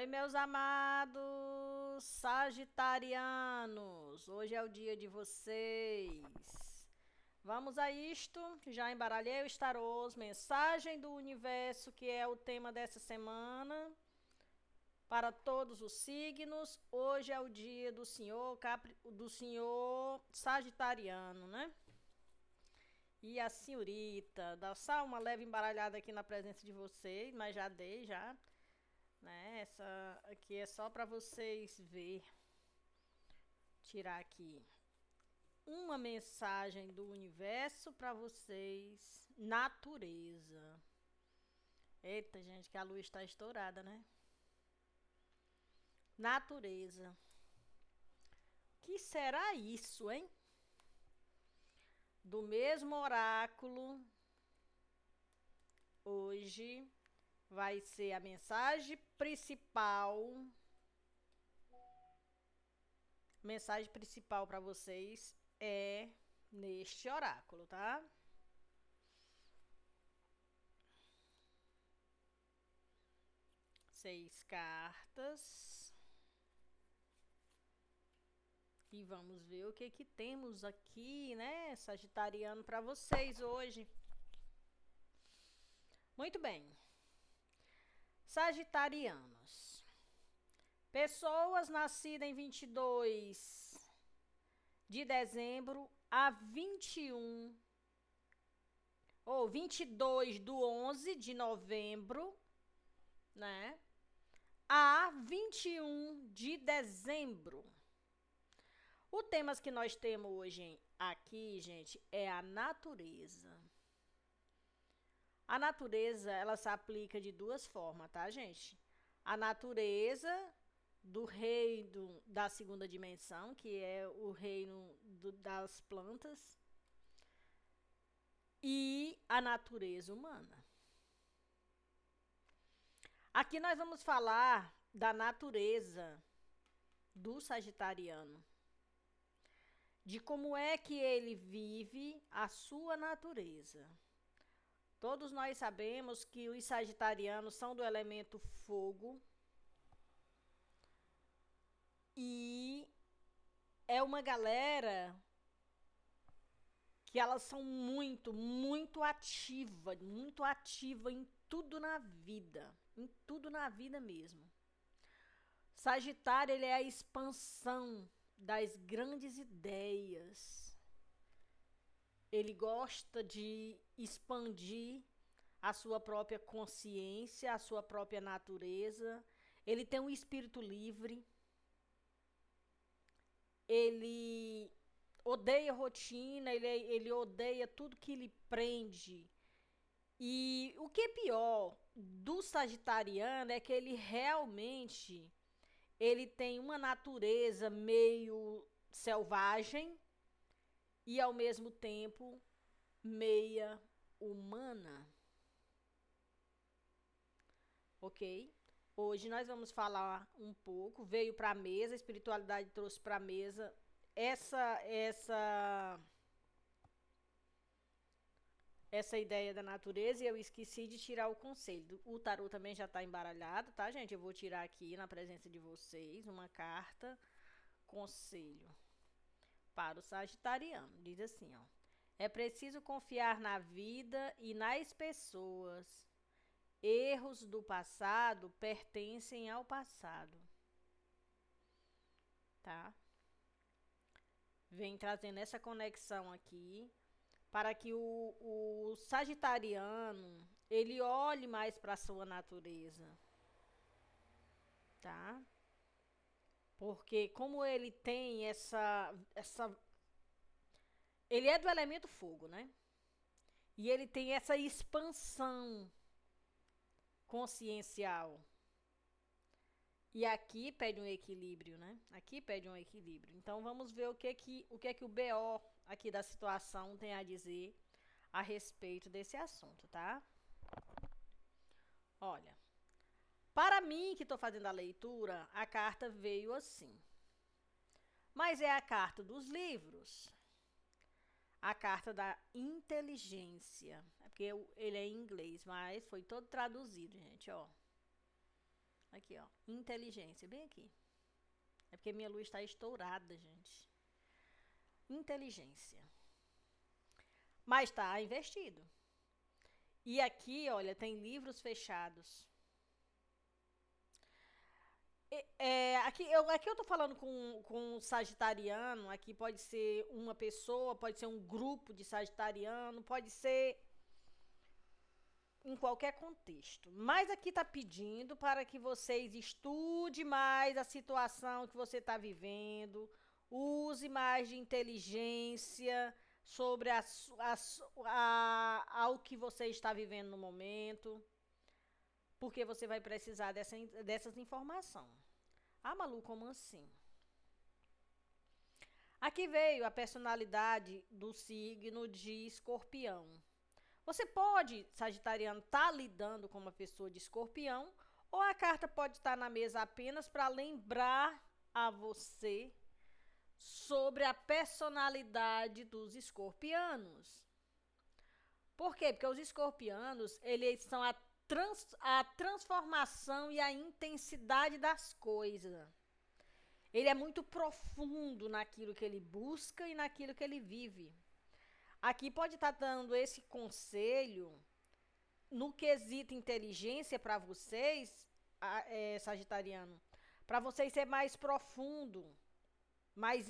Oi, meus amados sagitarianos, hoje é o dia de vocês. Vamos a isto, já embaralhei os tarôs, mensagem do universo, que é o tema dessa semana, para todos os signos. Hoje é o dia do senhor sagitariano, né? E a senhorita, dá só uma leve embaralhada aqui na presença de vocês, mas já dei, já. Né? Essa aqui é só para vocês ver. Tirar aqui uma mensagem do universo para vocês. Natureza. Eita, gente, que a luz está estourada, né? Natureza. Que será isso, hein? Do mesmo oráculo, hoje vai ser a mensagem principal. Mensagem principal para vocês é neste oráculo, tá? Seis cartas. E vamos ver o que temos aqui, né, sagitariano, para vocês hoje. Muito bem. Sagitarianos. Pessoas nascidas em 22 de dezembro a 21 ou 22 do 11 de novembro, né? A 21 de dezembro. O tema que nós temos hoje aqui, gente, é a natureza. A natureza, ela se aplica de duas formas, tá, gente? A natureza do reino da segunda dimensão, que é o reino das plantas, e a natureza humana. Aqui nós vamos falar da natureza do sagitariano, de como é que ele vive a sua natureza. Todos nós sabemos que os sagitarianos são do elemento fogo e é uma galera que elas são muito ativa em tudo na vida mesmo. Sagitário, ele é a expansão das grandes ideias. Ele gosta de expandir a sua própria consciência, a sua própria natureza. Ele tem um espírito livre. Ele odeia rotina, ele odeia tudo que lhe prende. E o que é pior do sagitariano é que ele realmente ele tem uma natureza meio selvagem e ao mesmo tempo meia humana. Ok? Hoje nós vamos falar um pouco, veio para a mesa, a espiritualidade trouxe para a mesa essa ideia da natureza, e eu esqueci de tirar o conselho. O tarô também já está embaralhado, tá, gente? Eu vou tirar aqui na presença de vocês uma carta conselho para o sagitariano. Diz assim, ó: é preciso confiar na vida e nas pessoas. Erros do passado pertencem ao passado. Tá? Vem trazendo essa conexão aqui para que o sagitariano ele olhe mais para a sua natureza, tá? Porque como ele tem ele é do elemento fogo, né? E ele tem essa expansão consciencial. E aqui pede um equilíbrio, né? Aqui pede um equilíbrio. Então vamos ver o que o BO aqui da situação tem a dizer a respeito desse assunto, tá? Olha, para mim que estou fazendo a leitura, a carta veio assim. Mas é a carta dos livros. A carta da inteligência. É porque ele é em inglês, mas foi todo traduzido, gente, ó. Aqui, ó. Inteligência, bem aqui. É porque minha luz está estourada, gente. Inteligência. Mas está investido. E aqui, olha, tem livros fechados. Aqui eu tô falando com um sagitariano. Aqui pode ser uma pessoa, pode ser um grupo de sagitariano, pode ser em qualquer contexto. Mas aqui está pedindo para que vocês estudem mais a situação que você está vivendo, use mais de inteligência sobre ao que você está vivendo no momento, porque você vai precisar dessas informações. Ah, Malu, como assim? Aqui veio a personalidade do signo de Escorpião. Você pode, sagitariano, estar lidando com uma pessoa de Escorpião, ou a carta pode estar na mesa apenas para lembrar a você sobre a personalidade dos escorpianos. Por quê? Porque os escorpianos, eles são a transformação e a intensidade das coisas. Ele é muito profundo naquilo que ele busca e naquilo que ele vive. Aqui pode estar dando esse conselho no quesito inteligência para vocês, sagitariano, para vocês ser mais profundo, mais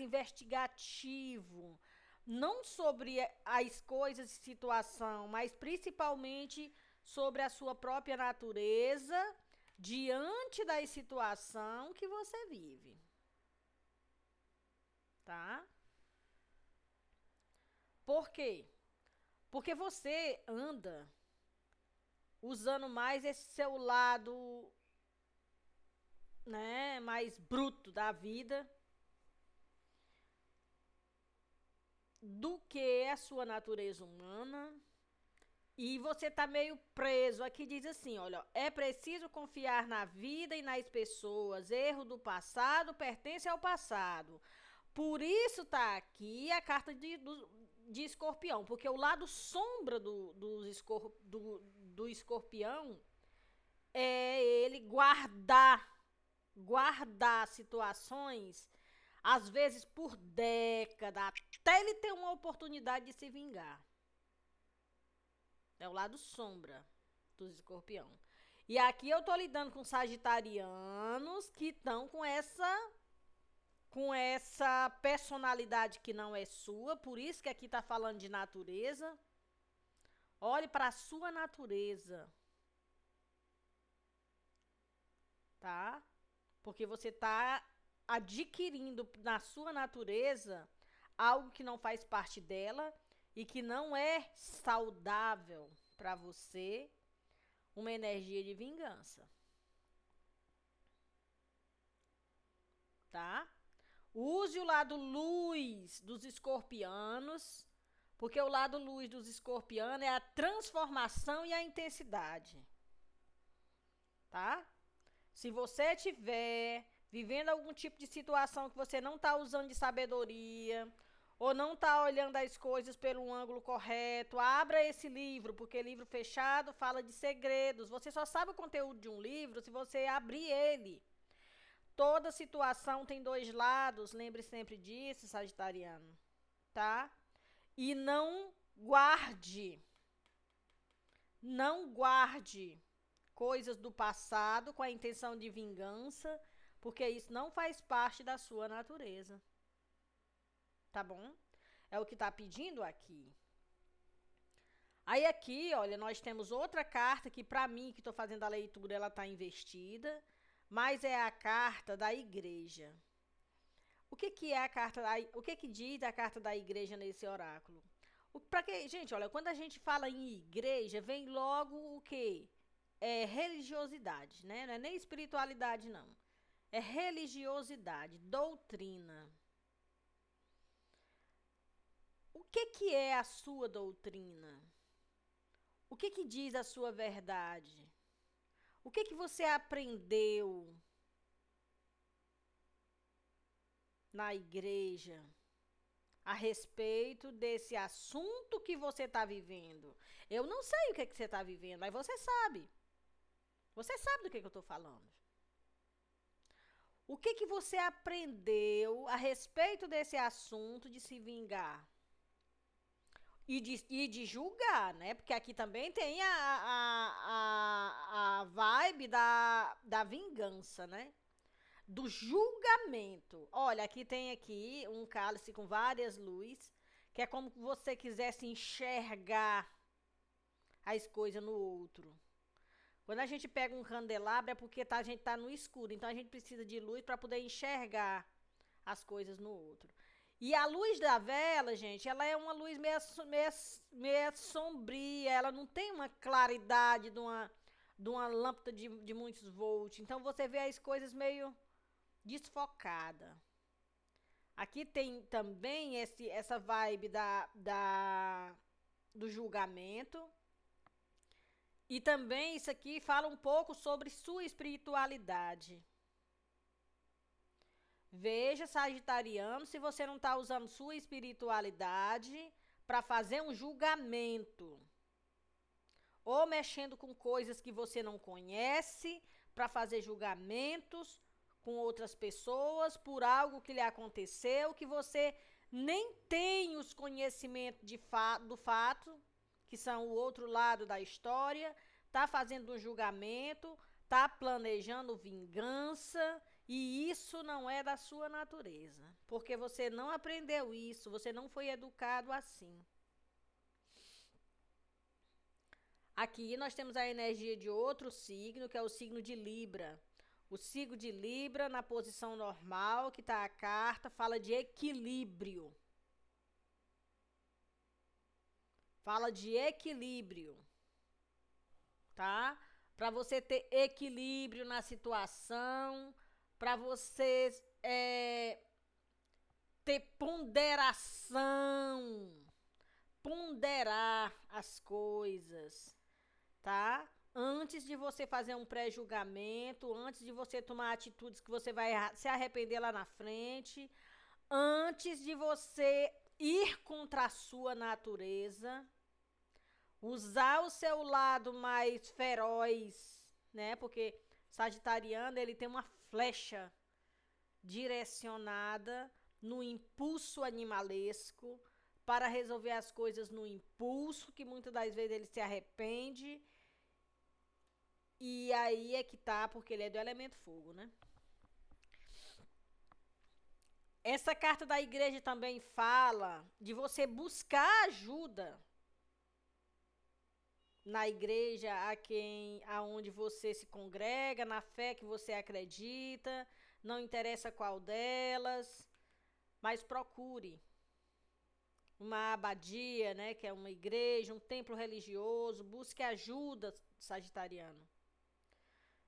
investigativo, não sobre as coisas e situação, mas principalmente sobre a sua própria natureza diante da situação que você vive. Tá? Por quê? Porque você anda usando mais esse seu lado, né, mais bruto da vida do que a sua natureza humana. E você tá meio preso. Aqui diz assim, olha, é preciso confiar na vida e nas pessoas. Erro do passado pertence ao passado. Por isso tá aqui a carta de Escorpião, porque o lado sombra do Escorpião é ele guardar situações, às vezes por década, até ele ter uma oportunidade de se vingar. É o lado sombra do Escorpião. E aqui eu tô lidando com sagitarianos que estão com essa personalidade que não é sua, por isso que aqui tá falando de natureza. Olhe para a sua natureza. Tá? Porque você tá adquirindo na sua natureza algo que não faz parte dela e que não é saudável para você, uma energia de vingança. Tá? Use o lado luz dos escorpianos, porque o lado luz dos escorpianos é a transformação e a intensidade. Tá? Se você estiver vivendo algum tipo de situação que você não está usando de sabedoria, ou não está olhando as coisas pelo ângulo correto, abra esse livro, porque livro fechado fala de segredos. Você só sabe o conteúdo de um livro se você abrir ele. Toda situação tem dois lados, lembre sempre disso, sagitariano, tá? E não guarde coisas do passado com a intenção de vingança, porque isso não faz parte da sua natureza. Tá bom? É o que tá pedindo aqui. Aí aqui, olha, nós temos outra carta que pra mim, que tô fazendo a leitura, ela tá investida, mas é a carta da igreja. O que é a carta o que diz a carta da igreja nesse oráculo? Gente, olha, quando a gente fala em igreja, vem logo o quê? É religiosidade, né? Não é nem espiritualidade, não. É religiosidade, doutrina. O que é a sua doutrina? O que diz a sua verdade? O que você aprendeu na igreja a respeito desse assunto que você está vivendo? Eu não sei o que você está vivendo, mas você sabe. Você sabe do que eu estou falando. O que você aprendeu a respeito desse assunto de se vingar? E de julgar, né? Porque aqui também tem a vibe da vingança, né? Do julgamento. Olha, aqui tem aqui um cálice com várias luzes, que é como se você quisesse enxergar as coisas no outro. Quando a gente pega um candelabro é porque a gente está no escuro, então a gente precisa de luz para poder enxergar as coisas no outro. E a luz da vela, gente, ela é uma luz meia sombria, ela não tem uma claridade de uma lâmpada de muitos volts. Então você vê as coisas meio desfocada. Aqui tem também essa vibe do julgamento. E também isso aqui fala um pouco sobre sua espiritualidade. Veja, sagitariano, se você não está usando sua espiritualidade para fazer um julgamento. Ou mexendo com coisas que você não conhece para fazer julgamentos com outras pessoas por algo que lhe aconteceu, que você nem tem os conhecimentos do fato, que são o outro lado da história, tá fazendo um julgamento, tá planejando vingança, e isso não é da sua natureza, porque você não aprendeu isso, você não foi educado assim. Aqui nós temos a energia de outro signo, que é o signo de Libra. O signo de Libra, na posição normal, que está a carta, fala de equilíbrio. Fala de equilíbrio, tá? Para você ter equilíbrio na situação, para você ter ponderação, ponderar as coisas, tá? Antes de você fazer um pré-julgamento, antes de você tomar atitudes que você vai se arrepender lá na frente, antes de você ir contra a sua natureza, usar o seu lado mais feroz, né? Porque sagitariano, ele tem uma flecha direcionada no impulso animalesco para resolver as coisas no impulso, que muitas das vezes ele se arrepende. E aí é que tá, porque ele é do elemento fogo, né? Essa carta da igreja também fala de você buscar ajuda na igreja aonde você se congrega, na fé que você acredita, não interessa qual delas, mas procure uma abadia, né, que é uma igreja, um templo religioso, busque ajuda, sagitariano.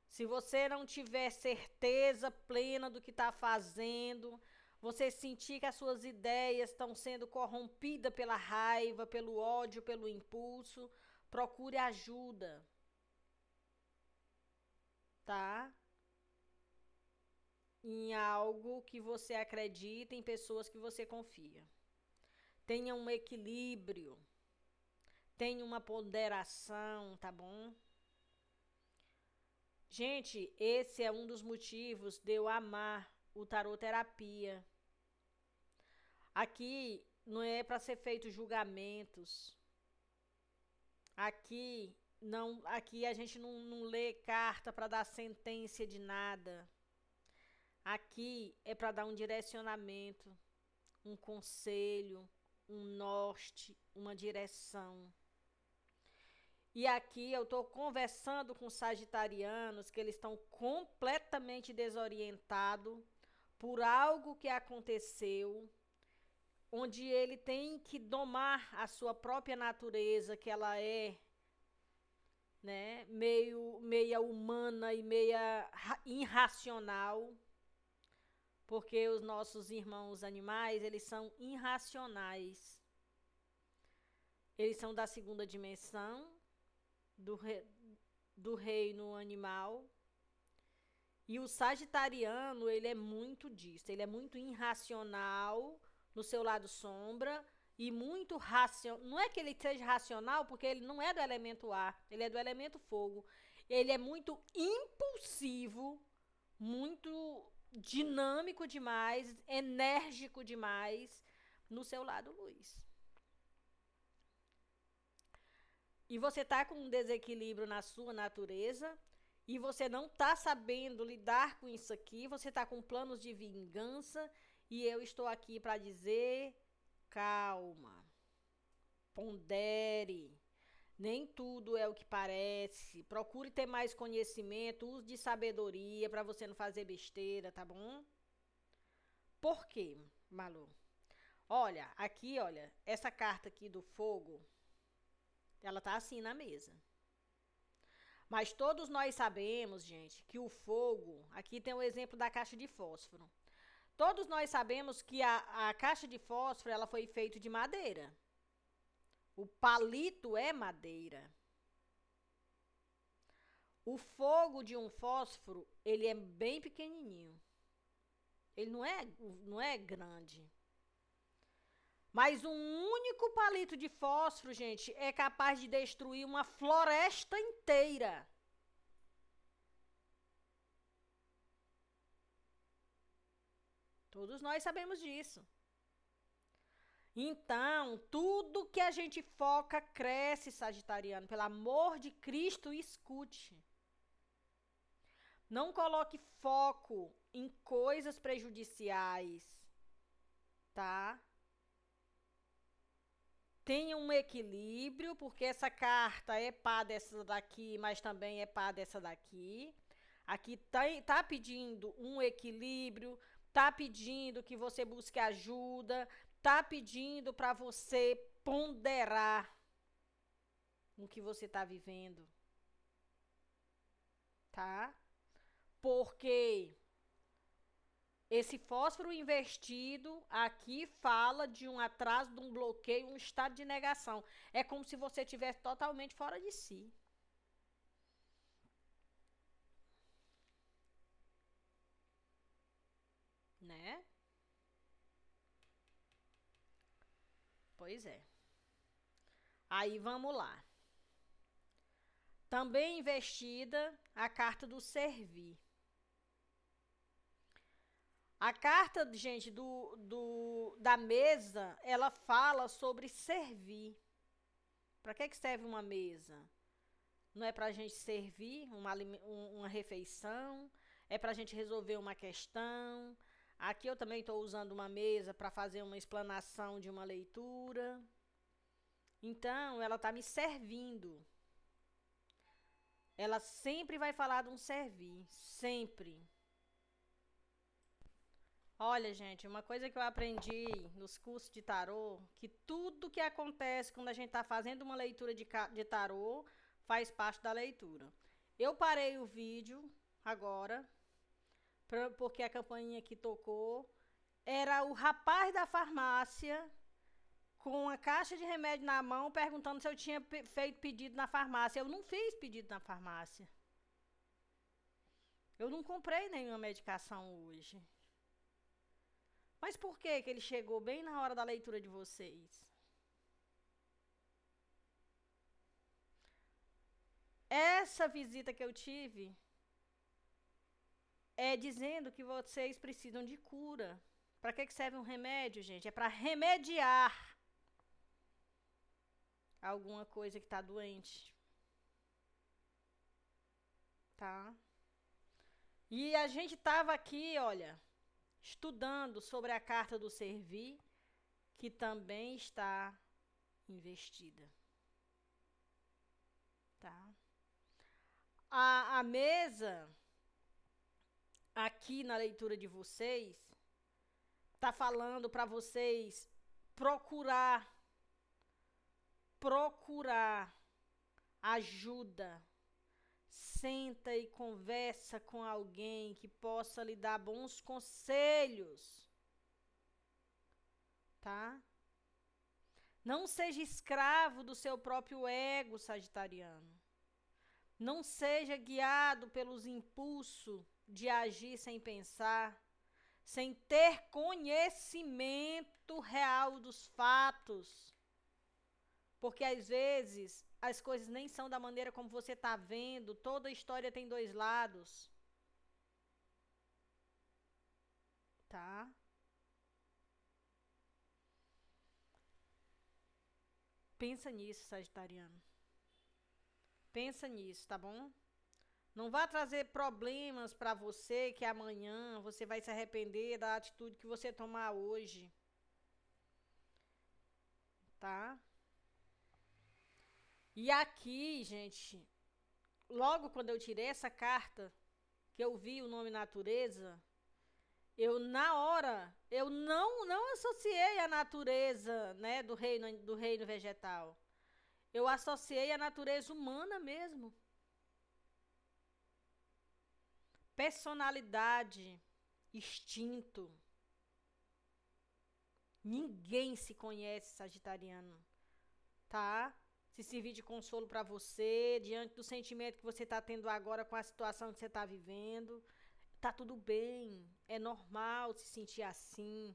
Se você não tiver certeza plena do que está fazendo, você sentir que as suas ideias estão sendo corrompidas pela raiva, pelo ódio, pelo impulso, procure ajuda, tá? Em algo que você acredita, em pessoas que você confia. Tenha um equilíbrio, tenha uma ponderação, tá bom? Gente, esse é um dos motivos de eu amar o tarot terapia. Aqui não é para ser feito julgamentos. Aqui a gente não lê carta para dar sentença de nada. Aqui é para dar um direcionamento, um conselho, um norte, uma direção. E aqui eu estou conversando com sagitarianos que eles estão completamente desorientados por algo que aconteceu, onde ele tem que domar a sua própria natureza, que ela é, né, meia humana e meia irracional, porque os nossos irmãos animais, eles são irracionais. Eles são da segunda dimensão, do reino animal. E o sagitariano, ele é muito disso, ele é muito irracional no seu lado sombra e muito racional. Não é que ele seja racional, porque ele não é do elemento ar, ele é do elemento fogo. ele é muito impulsivo, muito dinâmico demais, enérgico demais no seu lado luz. E você tá com um desequilíbrio na sua natureza e você não tá sabendo lidar com isso aqui, você tá com planos de vingança e eu estou aqui para dizer: calma. Pondere. Nem tudo é o que parece. Procure ter mais conhecimento, use de sabedoria para você não fazer besteira, tá bom? Por quê, Malu? Olha, aqui, olha, essa carta aqui do fogo, ela tá assim na mesa. Mas todos nós sabemos, gente, que o fogo, aqui tem o exemplo da caixa de fósforo. Todos nós sabemos que a caixa de fósforo, ela foi feita de madeira. O palito é madeira. O fogo de um fósforo, ele é bem pequenininho. Ele não é grande. Mas um único palito de fósforo, gente, é capaz de destruir uma floresta inteira. Todos nós sabemos disso. Então, tudo que a gente foca cresce, sagitariano. Pelo amor de Cristo, escute. Não coloque foco em coisas prejudiciais, tá? Tenha um equilíbrio, porque essa carta é pá dessa daqui, mas também é pá dessa daqui. Aqui tá pedindo um equilíbrio, tá pedindo que você busque ajuda, tá pedindo para você ponderar no que você tá vivendo, tá? Porque esse fósforo investido aqui fala de um atraso, de um bloqueio, um estado de negação. É como se você estivesse totalmente fora de si. Né? Pois é. Aí vamos lá. Também investida a carta do servir. A carta, gente, da mesa, ela fala sobre servir. Para que serve uma mesa? Não é para a gente servir uma refeição, é para a gente resolver uma questão. Aqui eu também estou usando uma mesa para fazer uma explanação de uma leitura. Então, ela está me servindo. Ela sempre vai falar de um servir, sempre. Olha, gente, uma coisa que eu aprendi nos cursos de tarô, que tudo que acontece quando a gente está fazendo uma leitura de tarô faz parte da leitura. Eu parei o vídeo agora, porque a campainha que tocou era o rapaz da farmácia com a caixa de remédio na mão perguntando se eu tinha feito pedido na farmácia. Eu não fiz pedido na farmácia. Eu não comprei nenhuma medicação hoje. Mas por que ele chegou bem na hora da leitura de vocês? Essa visita que eu tive é dizendo que vocês precisam de cura. Para que serve um remédio, gente? É para remediar alguma coisa que está doente. Tá? E a gente estava aqui, olha, estudando sobre a carta do servir, que também está investida. Tá? A mesa, aqui na leitura de vocês, tá falando para vocês procurar ajuda. Senta e conversa com alguém que possa lhe dar bons conselhos. Tá? Não seja escravo do seu próprio ego, sagitariano. Não seja guiado pelos impulsos de agir sem pensar, sem ter conhecimento real dos fatos. Porque às vezes as coisas nem são da maneira como você está vendo. Toda história tem dois lados, tá? Pensa nisso, Sagitariano. Pensa nisso, tá bom? Não vá trazer problemas para você que amanhã você vai se arrepender da atitude que você tomar hoje, tá? E aqui, gente, logo quando eu tirei essa carta, que eu vi o nome natureza, eu na hora, eu não associei a natureza, né, do reino vegetal. Eu associei a natureza humana mesmo. Personalidade, instinto. Ninguém se conhece, sagitariano, tá? Se servir de consolo para você, diante do sentimento que você está tendo agora com a situação que você está vivendo. Tá tudo bem, é normal se sentir assim.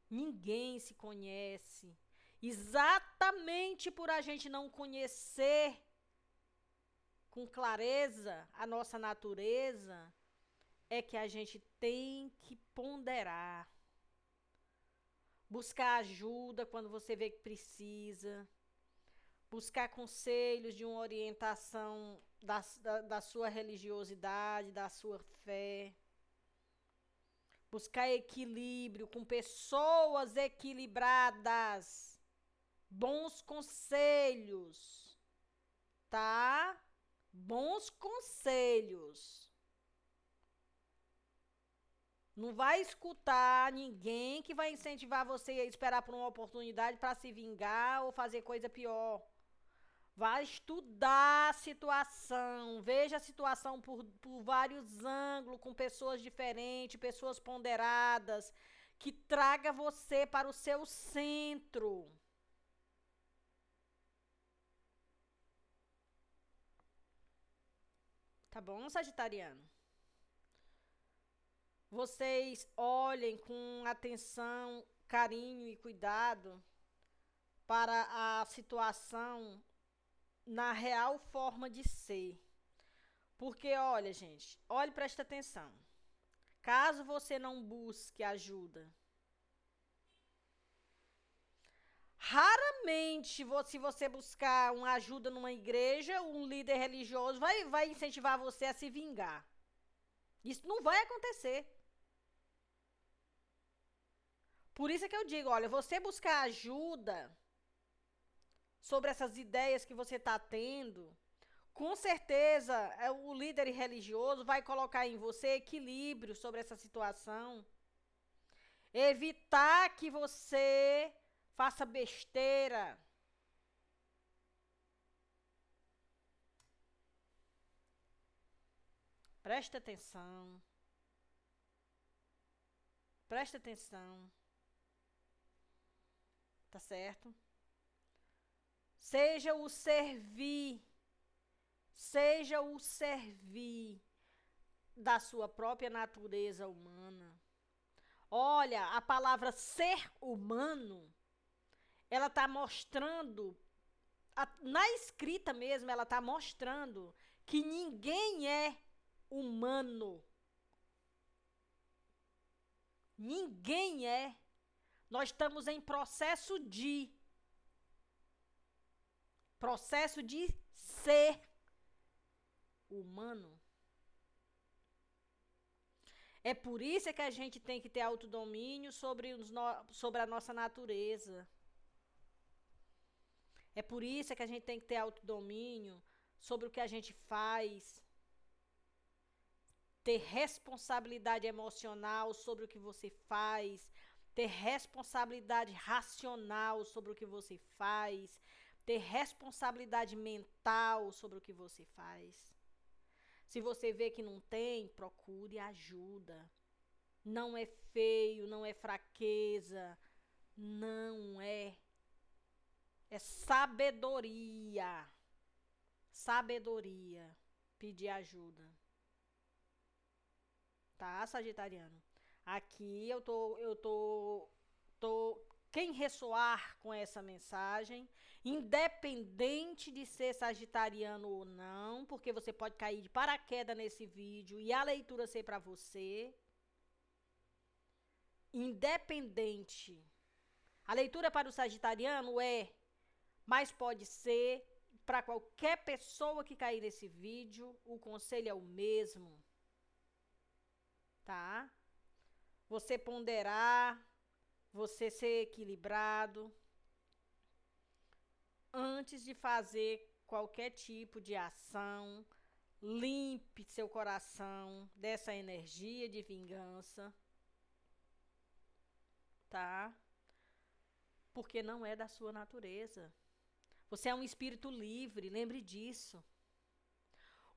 Ninguém se conhece. Exatamente por a gente não conhecer com clareza a nossa natureza, é que a gente tem que ponderar. Buscar ajuda quando você vê que precisa. Buscar conselhos de uma orientação da sua religiosidade, da sua fé. Buscar equilíbrio com pessoas equilibradas. Bons conselhos, tá? Bons conselhos. Não vai escutar ninguém que vai incentivar você a esperar por uma oportunidade para se vingar ou fazer coisa pior. Vai estudar a situação, veja a situação por vários ângulos, com pessoas diferentes, pessoas ponderadas, que traga você para o seu centro. Tá bom, sagitariano? Vocês olhem com atenção, carinho e cuidado para a situação na real forma de ser. Porque, olha, gente, olhe e preste atenção. Caso você não busque ajuda, raramente, se você buscar uma ajuda numa igreja, um líder religioso vai incentivar você a se vingar. Isso não vai acontecer. Por isso é que eu digo, olha, você buscar ajuda sobre essas ideias que você está tendo, com certeza o líder religioso vai colocar em você equilíbrio sobre essa situação. Evitar que você faça besteira. Preste atenção. Preste atenção. Tá certo? Seja o servir da sua própria natureza humana. Olha, a palavra ser humano, ela está mostrando, na escrita mesmo, ela está mostrando que ninguém é humano. Ninguém é. Nós estamos em processo de ser humano. É por isso que a gente tem que ter autodomínio sobre a nossa natureza. É por isso que a gente tem que ter autodomínio sobre o que a gente faz. Ter responsabilidade emocional sobre o que você faz. Ter responsabilidade racional sobre o que você faz. Ter responsabilidade mental sobre o que você faz. Se você vê que não tem, procure ajuda. Não é feio, não é fraqueza. Não é. É sabedoria. Sabedoria. Pedir ajuda. Tá, sagitariano? Aqui eu tô quem ressoar com essa mensagem, independente de ser sagitariano ou não, porque você pode cair de paraquedas nesse vídeo e a leitura ser para você. Independente. A leitura para o sagitariano mas pode ser para qualquer pessoa que cair nesse vídeo, o conselho é o mesmo. Tá? Você ponderar, você ser equilibrado antes de fazer qualquer tipo de ação. Limpe seu coração dessa energia de vingança, tá? Porque não é da sua natureza. Você é um espírito livre, lembre disso.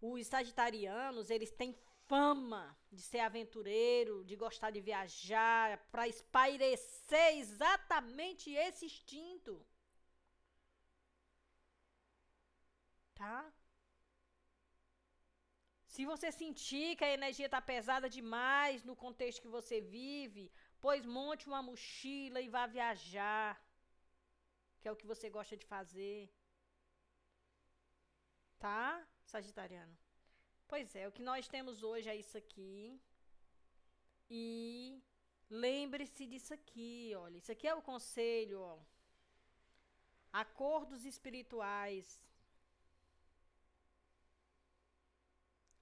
Os sagitarianos, eles têm fama de ser aventureiro, de gostar de viajar, para espairecer exatamente esse instinto. Tá? Se você sentir que a energia está pesada demais no contexto que você vive, pois monte uma mochila e vá viajar, que é o que você gosta de fazer. Tá, sagitariano? Pois é, o que nós temos hoje é isso aqui. E lembre-se disso aqui, olha. Isso aqui é o conselho, ó. Acordos espirituais.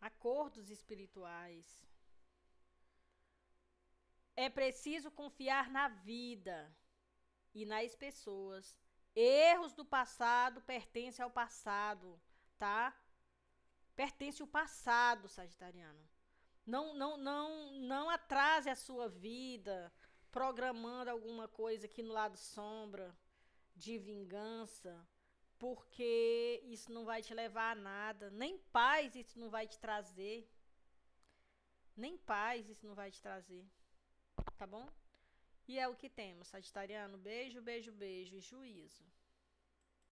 Acordos espirituais. É preciso confiar na vida e nas pessoas. Erros do passado pertencem ao passado, tá? Pertence ao passado, sagitariano. Não atrase a sua vida programando alguma coisa aqui no lado sombra de vingança, porque isso não vai te levar a nada. Nem paz isso não vai te trazer. Nem paz isso não vai te trazer. Tá bom? E é o que temos, sagitariano. Beijo, beijo, beijo e juízo.